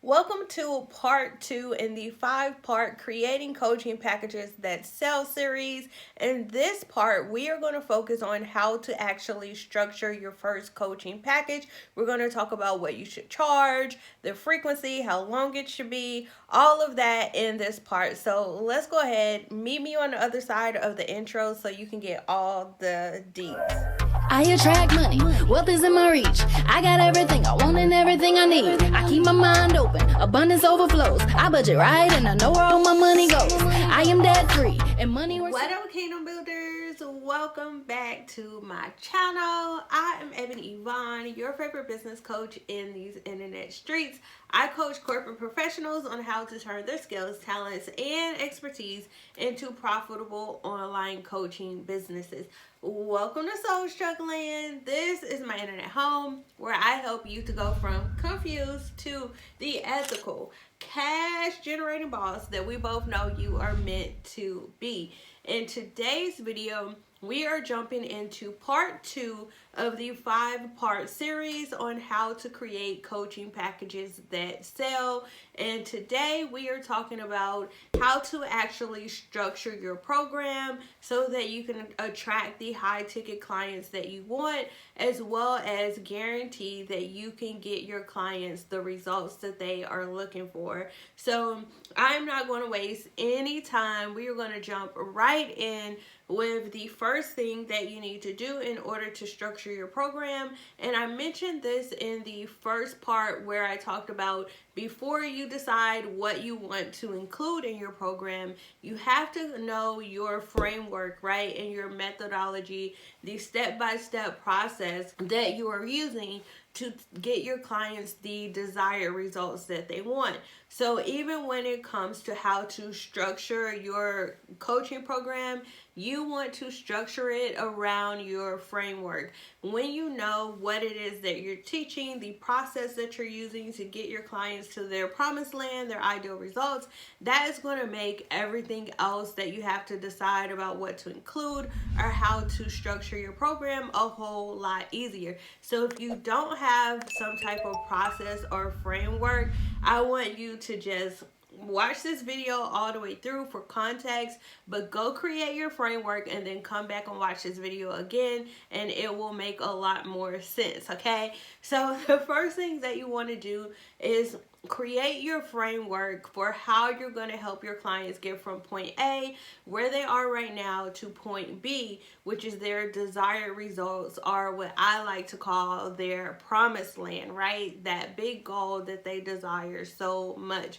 Welcome to part 2 in the 5-part Creating Coaching Packages That Sell series. In this part, we are going to focus on how to actually structure your first coaching package. We're going to talk about what you should charge, the frequency, how long it should be, all of that in this part. So let's go ahead, meet me on the other side of the intro so you can get all the deets. I attract money, wealth is in my reach. I got everything I want and everything I need. I keep my mind open, abundance overflows. I budget right and I know where all my money goes. I am debt free and money works. What up, Kingdom Builders? Welcome back to my channel. I am Ebony Evaughn, your favorite business coach in these internet streets. I coach corporate professionals on how to turn their skills, talents, and expertise into profitable online coaching businesses. Welcome to Soul Struggling. This is my internet home where I help you to go from confused to the ethical, cash generating boss that we both know you are meant to be. In today's video, we are jumping into part 2 of the 5-part series on how to create coaching packages that sell. And today we are talking about how to actually structure your program so that you can attract the high ticket clients that you want, as well as guarantee that you can get your clients the results that they are looking for. So I'm not going to waste any time. We are going to jump right in with the first thing that you need to do in order to structure your program. And I mentioned this in the first part where I talked about before you decide what you want to include in your program, you have to know your framework, right? And your methodology, the step-by-step process that you are using to get your clients the desired results that they want. So even when it comes to how to structure your coaching program, you want to structure it around your framework. When you know what it is that you're teaching, the process that you're using to get your clients to their promised land, their ideal results, that is going to make everything else that you have to decide about what to include or how to structure your program a whole lot easier. So if you don't have some type of process or framework, I want you to just watch this video all the way through for context, but go create your framework and then come back and watch this video again and it will make a lot more sense, okay? So the first thing that you want to do is create your framework for how you're going to help your clients get from point A, where they are right now, to point B, which is their desired results, or what I like to call their promised land, right? That big goal that they desire so much.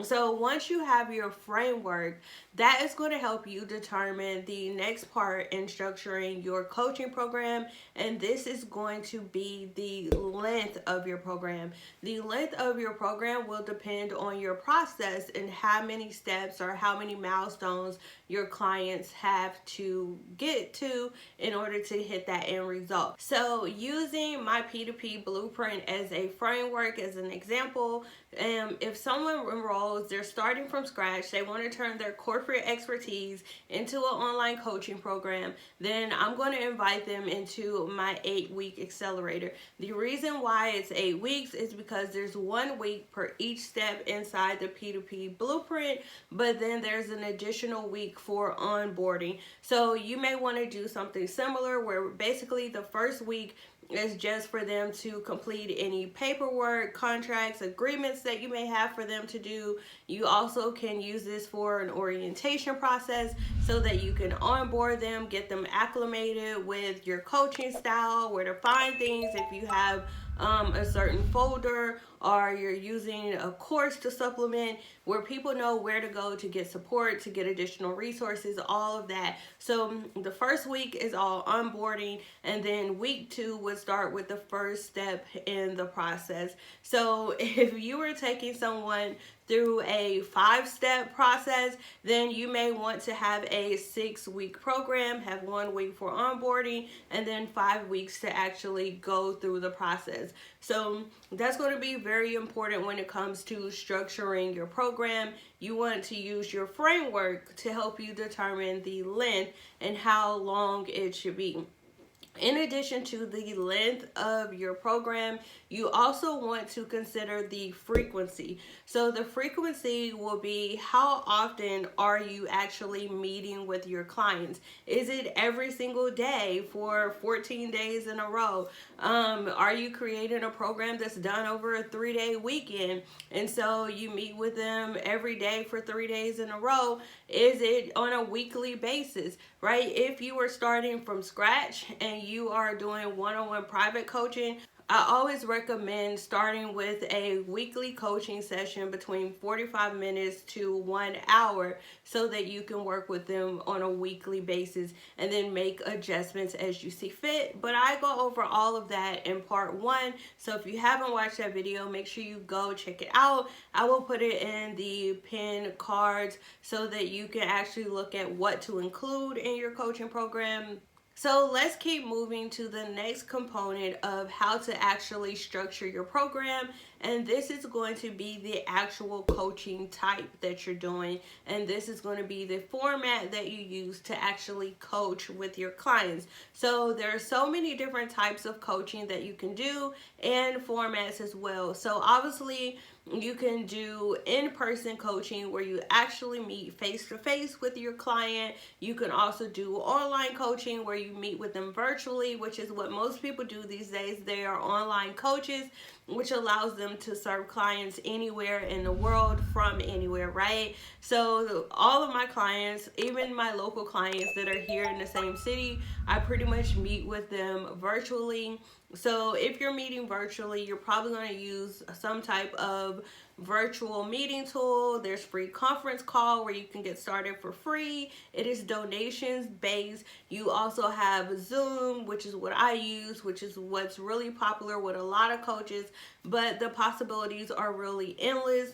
So once you have your framework, that is going to help you determine the next part in structuring your coaching program, and this is going to be the length of your program. The length of your program will depend on your process and how many steps or how many milestones your clients have to get to in order to hit that end result. So using my P2P blueprint as a framework, as an example, if someone enrolls, they're starting from scratch, they want to turn their corporate expertise into an online coaching program, then I'm going to invite them into my 8-week accelerator. The reason why it's 8 weeks is because there's 1 week per each step inside the P2P blueprint, but then there's an additional week for onboarding. So you may want to do something similar where basically the first week is just for them to complete any paperwork, contracts, agreements that you may have for them to do. You also can use this for an orientation process so that you can onboard them, get them acclimated with your coaching style, where to find things if you have a certain folder or you're using a course to supplement, where people know where to go to get support, to get additional resources, all of that. So the first week is all onboarding, and then week 2 would start with the first step in the process. So if you were taking someone through a 5-step process, then you may want to have a 6-week program, have 1 week for onboarding, and then 5 weeks to actually go through the process. So that's going to be very important when it comes to structuring your program. You want to use your framework to help you determine the length and how long it should be. In addition to the length of your program, you also want to consider the frequency. So the frequency will be, how often are you actually meeting with your clients? Is it every single day for 14 days in a row? Are you creating a program that's done over a 3-day weekend, and so you meet with them every day for 3 days in a row? Is it on a weekly basis, right? If you are starting from scratch and you are doing one-on-one private coaching, I always recommend starting with a weekly coaching session between 45 minutes to 1 hour so that you can work with them on a weekly basis and then make adjustments as you see fit. But I go over all of that in part 1. So if you haven't watched that video, make sure you go check it out. I will put it in the pinned cards so that you can actually look at what to include in your coaching program. So let's keep moving to the next component of how to actually structure your program. And this is going to be the actual coaching type that you're doing. And this is going to be the format that you use to actually coach with your clients. So there are so many different types of coaching that you can do and formats as well. So obviously, you can do in-person coaching where you actually meet face-to-face with your client. You can also do online coaching where you meet with them virtually, which is what most people do these days. They are online coaches, which allows them to serve clients anywhere in the world from anywhere, right? So all of my clients, even my local clients that are here in the same city, I pretty much meet with them virtually. So if you're meeting virtually, you're probably going to use some type of virtual meeting tool. There's free conference call where you can get started for free. It is donations based. You also have Zoom, which is what I use, which is what's really popular with a lot of coaches, but the possibilities are really endless.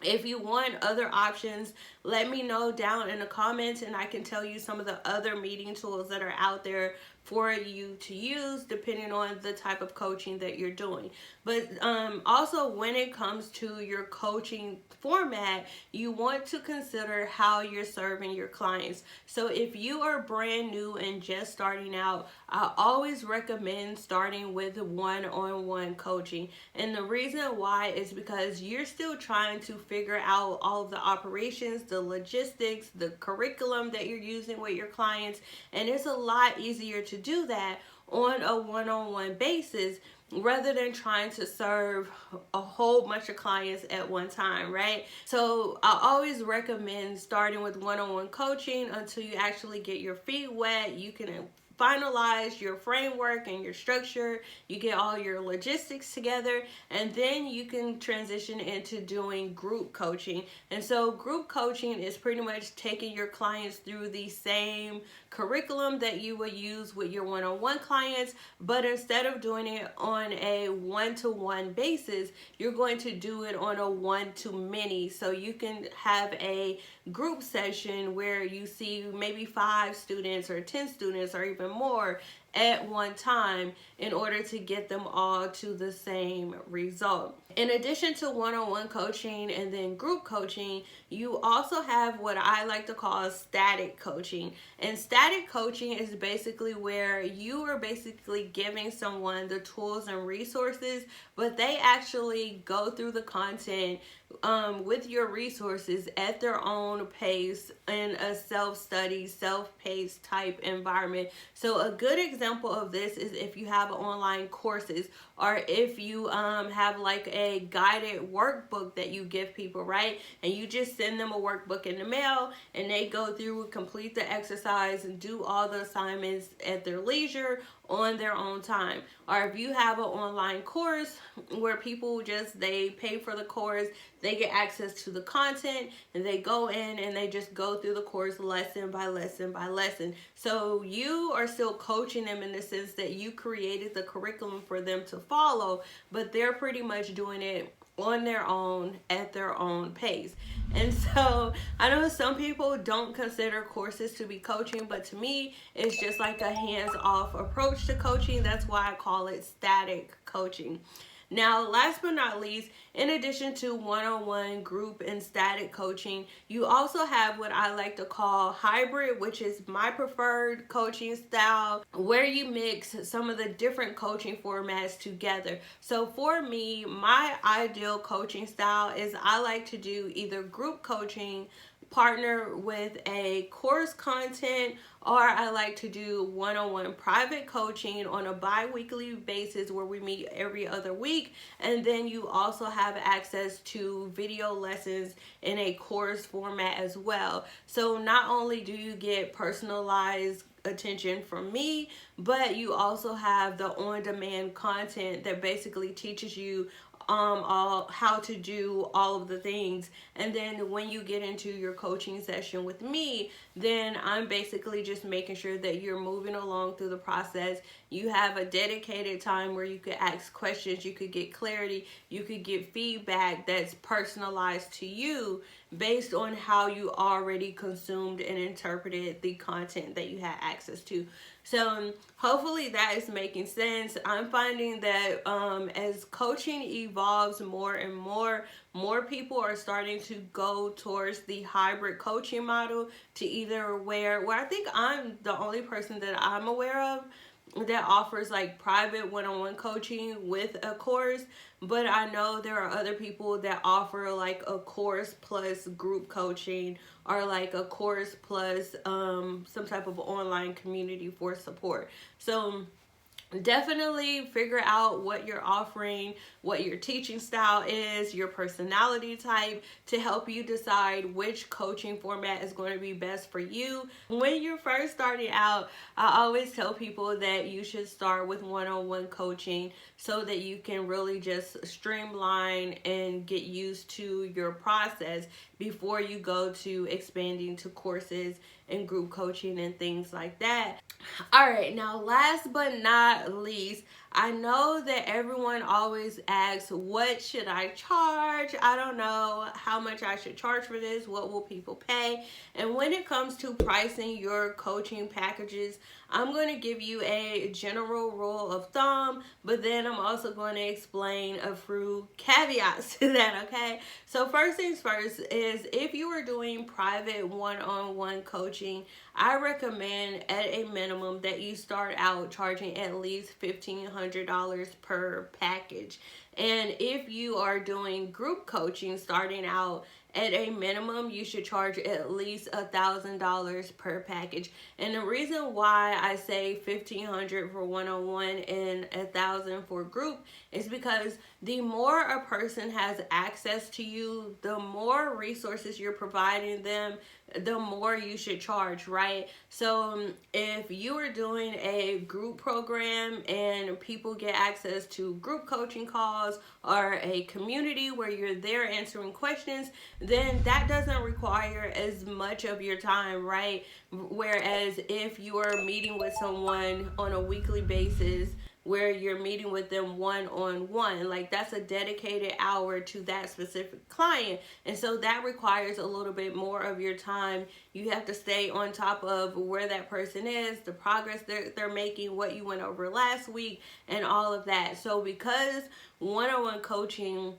If you want other options, let me know down in the comments and I can tell you some of the other meeting tools that are out there for you to use depending on the type of coaching that you're doing. But also when it comes to your coaching format, you want to consider how you're serving your clients. So if you are brand new and just starting out, I always recommend starting with one-on-one coaching. And the reason why is because you're still trying to figure out all of the operations, the logistics, the curriculum that you're using with your clients. And it's a lot easier to do that on a one-on-one basis rather than trying to serve a whole bunch of clients at one time, right? So I always recommend starting with one-on-one coaching until you actually get your feet wet. You can finalize your framework and your structure, you get all your logistics together, and then you can transition into doing group coaching. And so group coaching is pretty much taking your clients through the same curriculum that you would use with your one-on-one clients, but instead of doing it on a one-to-one basis, you're going to do it on a one-to-many. So you can have a group session where you see maybe 5 students or 10 students or even more at one time in order to get them all to the same result. In addition to one-on-one coaching and then group coaching, you also have what I like to call static coaching. And static coaching is basically where you are basically giving someone the tools and resources, but they actually go through the content with your resources at their own pace in a self-study, self-paced type environment. So a good example of this is if you have online courses or if you have like a guided workbook that you give people, right? And you just send them a workbook in the mail and they go through, complete the exercise and do all the assignments at their leisure on their own time. Or if you have an online course where people just, they pay for the course, they get access to the content and they go in and they just go through the course lesson by lesson by lesson. So you are still coaching them in the sense that you created the curriculum for them to follow, but they're pretty much doing it on their own at their own pace. And so I know some people don't consider courses to be coaching, but to me it's just like a hands-off approach to coaching. That's why I call it static coaching. Now, last but not least, in addition to one-on-one, group, and static coaching, you also have what I like to call hybrid, which is my preferred coaching style, where you mix some of the different coaching formats together. So for me, my ideal coaching style is I like to do either group coaching, partner with a course content, or I like to do one-on-one private coaching on a bi-weekly basis where we meet every other week. And then you also have access to video lessons in a course format as well. So not only do you get personalized attention from me, but you also have the on-demand content that basically teaches you how to do all of the things. And then when you get into your coaching session with me, then I'm basically just making sure that you're moving along through the process. You have a dedicated time where you could ask questions, you could get clarity, you could get feedback that's personalized to you based on how you already consumed and interpreted the content that you had access to. So hopefully that is making sense. I'm finding that as coaching evolves more and more people are starting to go towards the hybrid coaching model, to either where I think I'm the only person that I'm aware of that offers like private one-on-one coaching with a course, but I know there are other people that offer like a course plus group coaching, or like a course plus some type of online community for support. So definitely figure out what you're offering, what your teaching style is, your personality type, to help you decide which coaching format is going to be best for you. When you're first starting out, I always tell people that you should start with one-on-one coaching so that you can really just streamline and get used to your process before you go to expanding to courses and group coaching and things like that. All right, now last but not least, I know that everyone always asks, what should I charge? I don't know how much I should charge for this. What will people pay? And when it comes to pricing your coaching packages, I'm going to give you a general rule of thumb, but then I'm also going to explain a few caveats to that, okay? So first things first is, if you are doing private one-on-one coaching, I recommend at a minimum that you start out charging at least $1,500 per package. And if you are doing group coaching starting out, at a minimum, you should charge at least $1,000 per package. And the reason why I say $1,500 for one-on-one and $1,000 for group is because the more a person has access to you, the more resources you're providing them, the more you should charge, right? So if you are doing a group program and people get access to group coaching calls or a community where you're there answering questions, then that doesn't require as much of your time, right? Whereas if you are meeting with someone on a weekly basis, where you're meeting with them one-on-one, like that's a dedicated hour to that specific client, and so that requires a little bit more of your time. You have to stay on top of where that person is, the progress they're making, what you went over last week, and all of that. So because one-on-one coaching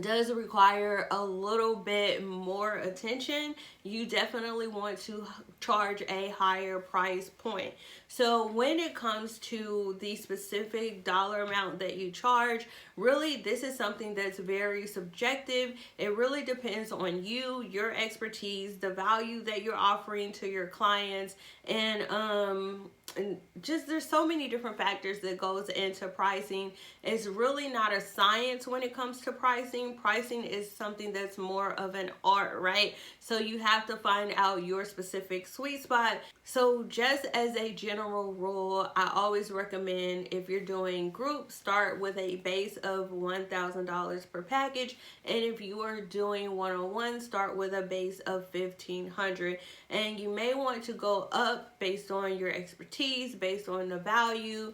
does require a little bit more attention, you definitely want to charge a higher price point. So when it comes to the specific dollar amount that you charge, really this is something that's very subjective. It really depends on you, your expertise, the value that you're offering to your clients, and just there's so many different factors that goes into pricing. It's really not a science when it comes to pricing. Pricing is something that's more of an art, right? So you have to find out your specific sweet spot. So just as a general rule, I always recommend, if you're doing group, start with a base of $1,000 per package, and if you are doing one-on-one, start with a base of $1,500. And you may want to go up based on your expertise, based on the value.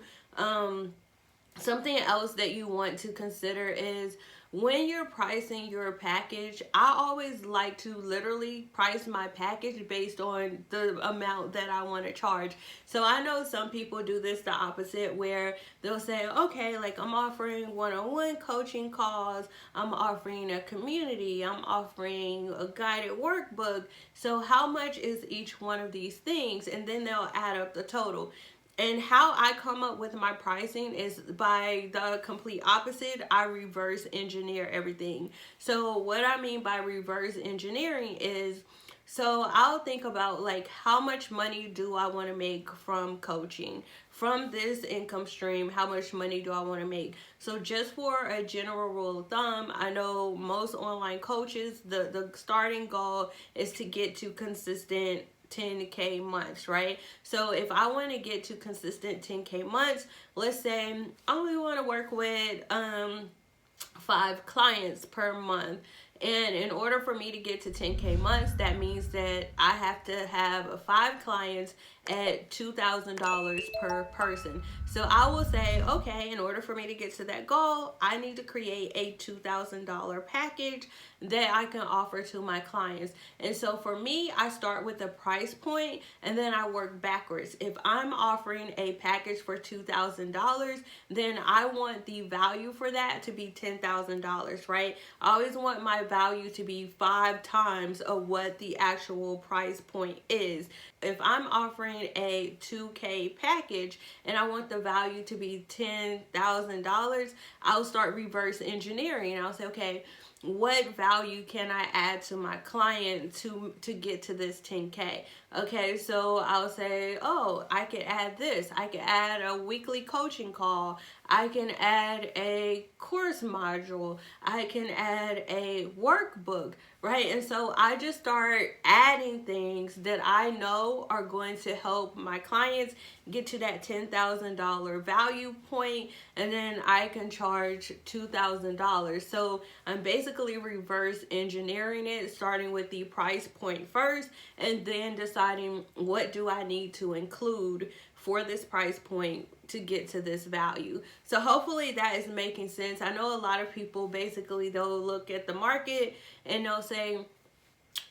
Something else that you want to consider is, when you're pricing your package, I always like to literally price my package based on the amount that I want to charge. So I know some people do this the opposite, where they'll say, okay, like I'm offering one-on-one coaching calls, I'm offering a community, I'm offering a guided workbook. So how much is each one of these things? And then they'll add up the total. And how I come up with my pricing is by the complete opposite. I reverse engineer everything. So what I mean by reverse engineering is, so I'll think about like, how much money do I want to make from coaching? From this income stream, how much money do I want to make? So just for a general rule of thumb, I know most online coaches, the starting goal is to get to consistent 10K months, right? So if I want to get to consistent 10K months, let's say I only want to work with 5 clients per month. And in order for me to get to 10K months, that means that I have to have 5 clients at $2,000 per person. So I will say, okay, in order for me to get to that goal, I need to create a $2,000 package that I can offer to my clients. And so for me, I start with the price point and then I work backwards. If I'm offering a package for $2,000, then I want the value for that to be $10,000, right? I always want my value to be 5 times of what the actual price point is. If I'm offering a 2K package and I want the value to be $10,000, I'll start reverse engineering. I'll say, okay, what value can I add to my client to get to this 10K? Okay, so I'll say, oh, I could add this. I could add a weekly coaching call. I can add a course module. I can add a workbook, right? And so I just start adding things that I know are going to help my clients get to that $10,000 value point, and then I can charge $2,000. So I'm basically reverse engineering it, starting with the price point first, and then deciding what do I need to include for this price point to get to this value. So hopefully that is making sense. I know a lot of people, basically they'll look at the market and they'll say,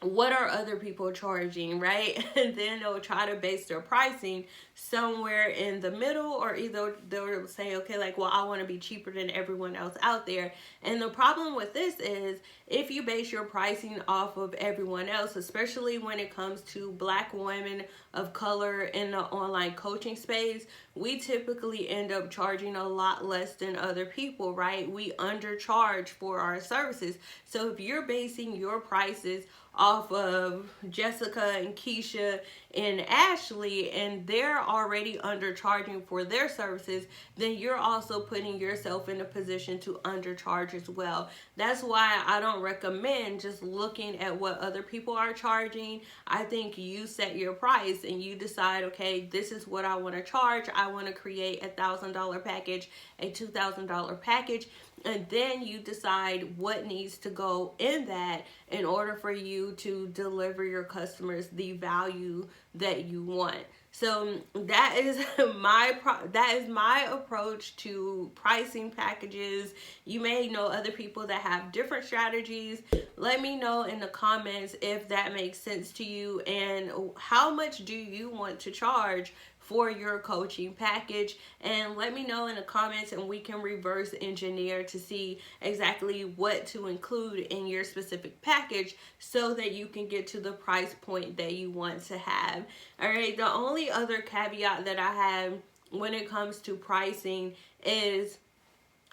what are other people charging, right? And then they'll try to base their pricing somewhere in the middle, or either they'll say, okay, like, well, I want to be cheaper than everyone else out there. And the problem with this is, if you base your pricing off of everyone else, especially when it comes to Black women of color in the online coaching space, we typically end up charging a lot less than other people, right? We undercharge for our services. So if you're basing your prices off of Jessica and Keisha and Ashley, and they're already undercharging for their services, then you're also putting yourself in a position to undercharge as well. That's why I don't recommend just looking at what other people are charging. I think you set your price and you decide, okay, this is what I want to charge. I want to create a $1,000 package, a $2,000 package, and then you decide what needs to go in that in order for you to deliver your customers the value that you want. So that is my approach to pricing packages. You may know other people that have different strategies. Let me know in the comments if that makes sense to you, and how much do you want to charge for your coaching package. And let me know in the comments, and we can reverse engineer to see exactly what to include in your specific package so that you can get to the price point that you want to have. All right, the only other caveat that I have when it comes to pricing is,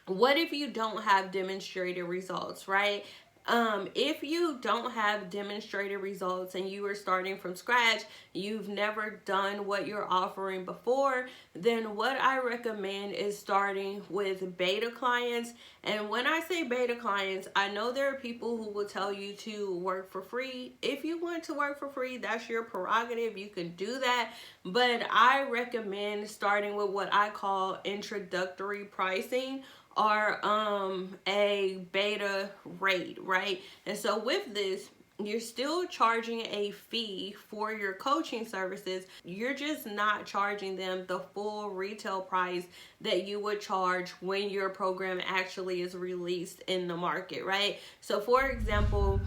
what if you don't have demonstrated results, right? If you don't have demonstrated results and you are starting from scratch, you've never done what you're offering before, then what I recommend is starting with beta clients. And when I say beta clients, I know there are people who will tell you to work for free. If you want to work for free, that's your prerogative. You can do that. But I recommend starting with what I call introductory pricing, or a beta rate, right? And so with this, you're still charging a fee for your coaching services. You're just not charging them the full retail price that you would charge when your program actually is released in the market, right? So for example,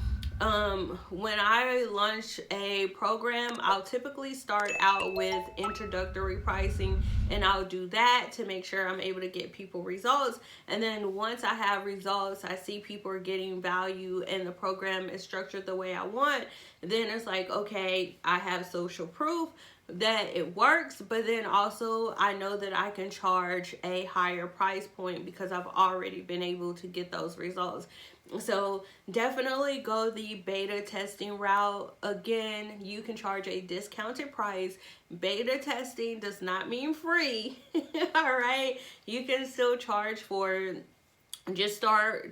when I launch a program, I'll typically start out with introductory pricing, and I'll do that to make sure I'm able to get people results. And then once I have results, I see people are getting value and the program is structured the way I want, then it's like, okay, I have social proof that it works, but then also I know that I can charge a higher price point because I've already been able to get those results. So definitely go the beta testing route. Again, you can charge a discounted price. Beta testing does not mean free. All right, you can still charge for, just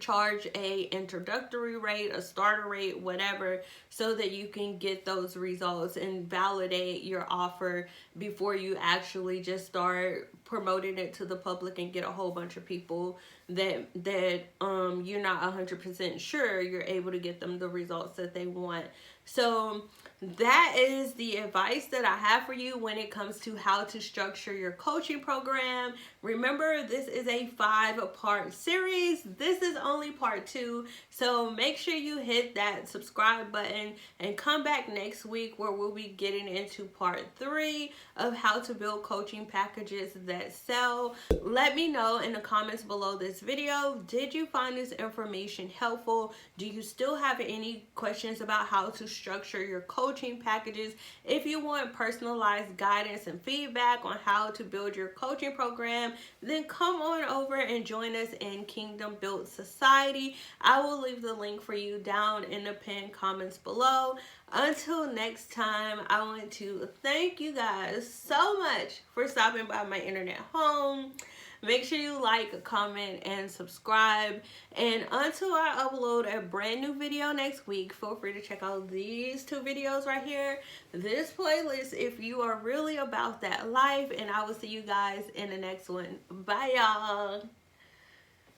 charge a introductory rate, a starter rate, whatever, so that you can get those results and validate your offer before you actually just start promoting it to the public and get a whole bunch of people that you're not 100% sure you're able to get them the results that they want. So that is the advice that I have for you when it comes to how to structure your coaching program. Remember, this is a 5-part series. This is only part 2. So make sure you hit that subscribe button and come back next week where we'll be getting into part 3 of how to build coaching packages that sell. Let me know in the comments below this video, did you find this information helpful? Do you still have any questions about how to structure your coaching packages? If you want personalized guidance and feedback on how to build your coaching program, then come on over and join us in Kingdom Built Society. I will leave the link for you down in the pinned comments below. Until next time, I want to thank you guys so much for stopping by my internet home. Make sure you like, comment, and subscribe. And until I upload a brand new video next week, feel free to check out these 2 videos right here. This playlist if you are really about that life. And I will see you guys in the next one. Bye, y'all.